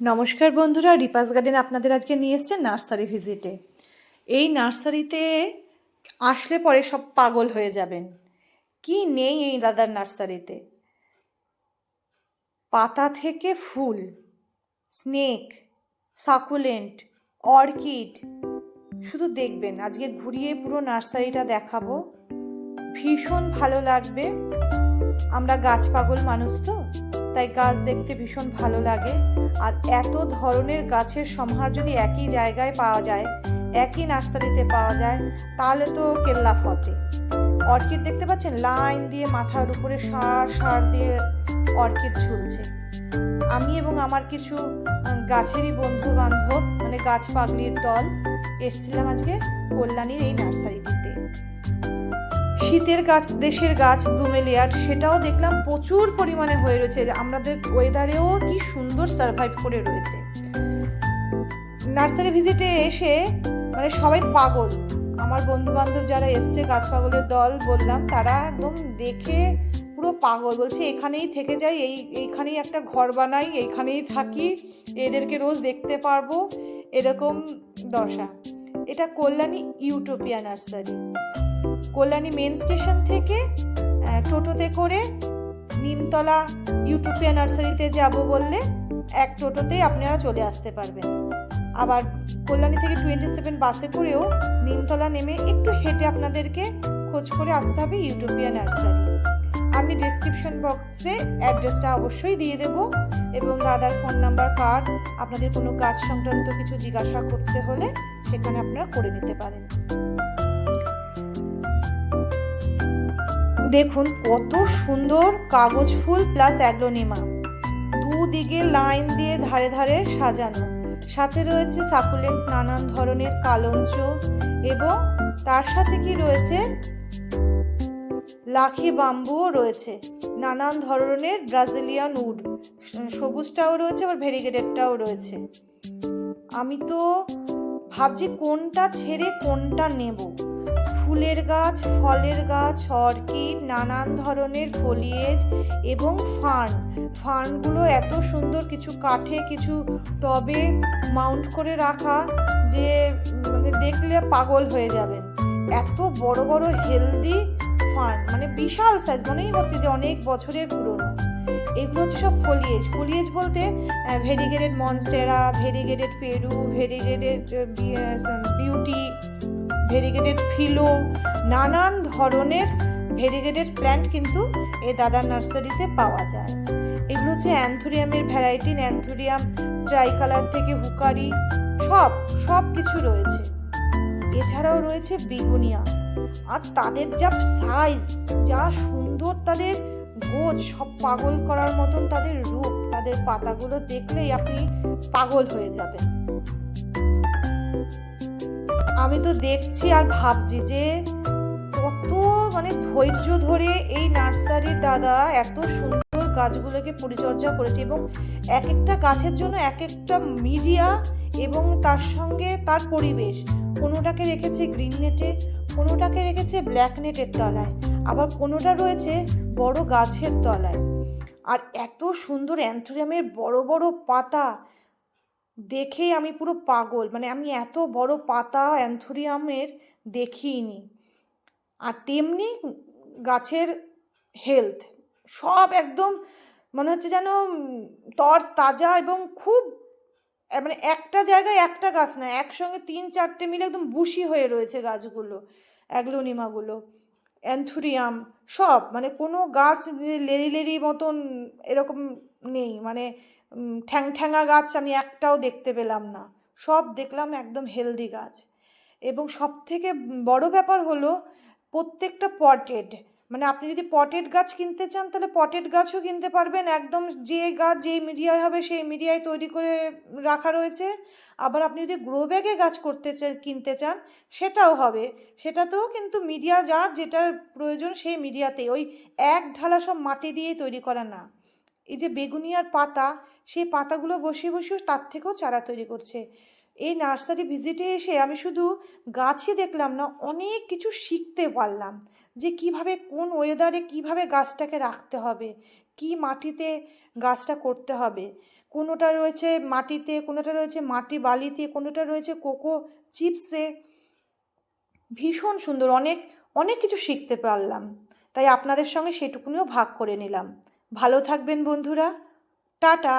নমস্কার বন্ধুরা, রিপাস গার্ডেন আপনাদের আজকে নিয়ে এসছে নার্সারি ভিজিটে। এই নার্সারিতে আসলে পরে সব পাগল হয়ে যাবেন। কি নেই এই দাদার নার্সারিতে! পাতা থেকে ফুল, স্নেক, সাকুলেন্ট, অর্কিড, শুধু দেখবেন। আজকে ঘুরিয়ে পুরো নার্সারিটা দেখাবো, ভীষণ ভালো লাগবে। আমরা গাছ পাগল মানুষ তো, তাই গাছ দেখতে ভীষণ ভালো লাগে। আর এত ধরনের গাছের সমাহার যদি একই জায়গায় পাওয়া যায়, একই নার্সারিতে পাওয়া যায়, তাহলে তো কেল্লা ফতে। অর্কিড দেখতে পাচ্ছেন, লাইন দিয়ে মাথার উপরে সার সার দিয়ে অর্কিড ঝুলছে। আমি এবং আমার কিছু গাছেরই বন্ধু বান্ধব, মানে গাছ পাগলির দল, এসেছিলাম আজকে কল্যাণীর এই নার্সারিটিতে। শীতের গাছ, দেশের গাছ ব্লুমেলিয়ার, সেটাও দেখলাম প্রচুর পরিমাণে হয়ে রয়েছে। আমাদের ওয়েদারেও কি সুন্দর সারভাইভ করে রয়েছে। নার্সারি ভিজিটে এসে মানে সবাই পাগল। আমার বন্ধু বান্ধব যারা এসছে, গাছ পাগলের দল বললাম, তারা একদম দেখে পুরো পাগল। বলছে এখানেই থেকে যাই, এইখানেই একটা ঘর বানাই, এইখানেই থাকি, এদেরকে রোজ দেখতে পারবো, এরকম দশা। এটা Kalyani utopia nursery. Kalyani main station থেকে টোটোতে করে নিমতলা ইউটোপিয়া নার্সারিতে যাব বললে এক টোটোতেই আপনারা চলে আসতে পারবেন। আবার কল্যাণী থেকে 27 বাসে করেও নিমতলা নেমে একটু হেঁটে আপনাদেরকে খোঁজ করে আসতে হবে ইউটোপিয়া নার্সারি। আমি ডেসক্রিপশন বক্সে অ্যাড্রেসটা অবশ্যই দিয়ে দেব, এবং দাদার ফোন নাম্বার, কার্ড, আপনাদের কোনো গাছ সংক্রান্ত কিছু জিজ্ঞাসা করতে হলে সেখানে আপনারা করে নিতে পারেন। দেখুন কত সুন্দর কাগজ ফুল প্লাস অ্যাগ্লোনিমা, দুদিকে লাইন দিয়ে ধারে ধারে সাজানো। সাথে রয়েছে সাকুলেন্ট, নানান ধরনের কালঞ্চ, এবং তার সাথে কি রয়েছে, লাখি বাম্বুও রয়েছে, নানান ধরনের ব্রাজিলিয়ান উড, সবুজটাও রয়েছে, আবার ভেরিগেটেডটাও রয়েছে। আমি তো ভাবছি কোনটা ছেড়ে কোনটা নেব। ফুলের গাছ, ফলের গাছ, অর্কিড, নানান ধরনের ফলিয়েজ এবং ফার্নগুলো এত সুন্দর, কিছু কাঠে, কিছু টবে মাউন্ট করে রাখা, যে মানে দেখলে পাগল হয়ে যাবেন। এত বড় বড় হেলদি ফার্ন, মানে বিশাল সাইজ, মনেই হচ্ছে যে অনেক বছরের পুরনো। এগুলো হচ্ছে সব ফলিয়েজ বলতে variegated monstera, variegated Peru, variegated beauty, variegated fellow, নানান ধরনের ভেরিগেটেড প্ল্যান্ট কিন্তু এই দাদার নার্সারিতে পাওয়া যায়। এগুলো হচ্ছে অ্যান্থুরিয়ামের ভ্যারাইটি, অ্যান্থুরিয়াম ট্রাইকালার থেকে হুকারি, সব কিছু রয়েছে। এছাড়াও রয়েছে বেগুনিয়া, আর তাদের যা সাইজ, যা সুন্দর তাদের গোছ, সব পাগল করার মতন তাদের রূপ, তাদের পাতাগুলো দেখলেই আপনি পাগল হয়ে যাবেন। আমি তো দেখছি আর ভাবছি যে কত মানে ধৈর্য ধরে এই নার্সারির দাদা এত সুন্দর গাছগুলোকে পরিচর্যা করেছে, এবং এক একটা গাছের জন্য এক একটা মিডিয়া এবং তার সঙ্গে তার পরিবেশ। কোনোটাকে রেখেছে গ্রিন নেটে, কোনোটাকে রেখেছে ব্ল্যাক নেটের তলায়, আবার কোনোটা রয়েছে বড় গাছের তলায়। আর এত সুন্দর অ্যান্থুরিয়ামের বড় বড় পাতা দেখে আমি পুরো পাগল। মানে আমি এত বড় পাতা অ্যান্থুরিয়ামের দেখিনি। আর তেমনি গাছের হেলথ, সব একদম মনে হচ্ছে যেন তর তাজা, এবং খুব মানে একটা জায়গায় একটা গাছ না, একসঙ্গে 3-4টে মিলে একদম বুশি হয়ে রয়েছে গাছগুলো, অ্যাগ্লোনিমাগুলো, অ্যান্থুরিয়াম, সব মানে কোনো গাছ লেরি লেরি মতন এরকম নেই, মানে ঠ্যাংঠ্যাঙা গাছ আমি একটাও দেখতে পেলাম না, সব দেখলাম একদম হেলদি গাছ। এবং সব থেকে বড় ব্যাপার হলো প্রত্যেকটা পটেড, মানে আপনি যদি পটেড গাছ কিনতে চান তাহলে পটেড গাছও কিনতে পারবেন, একদম যে গাছ যেই মিডিয়ায় হবে সেই মিডিয়ায় তৈরি করে রাখা রয়েছে। আবার আপনি যদি গ্রো ব্যাগে গাছ কিনতে চান সেটাও হবে, সেটাতেও কিন্তু মিডিয়া যার যেটার প্রয়োজন সেই মিডিয়াতেই, ওই এক ঢালা সব মাটি দিয়েই তৈরি করা না। এই যে বেগুনিয়ার পাতা, সেই পাতাগুলো বসিয়ে বসিয়ে তার থেকেও চারা তৈরি করছে। এই নার্সারি ভিজিটে এসে আমি শুধু গাছই দেখলাম না, অনেক কিছু শিখতে পারলাম, যে কিভাবে কোন ওয়েদারে কিভাবে গাছটাকে রাখতে হবে, কি মাটিতে গাছটা করতে হবে, কোনোটা রয়েছে মাটিতে, কোনোটা রয়েছে মাটি বালিতে, কোনোটা রয়েছে কোকো চিপসে। ভীষণ সুন্দর, অনেক অনেক কিছু শিখতে পারলাম। তাই আপনাদের সঙ্গে সেটুকুনিও ভাগ করে নিলাম। ভালো থাকবেন বন্ধুরা, টাটা।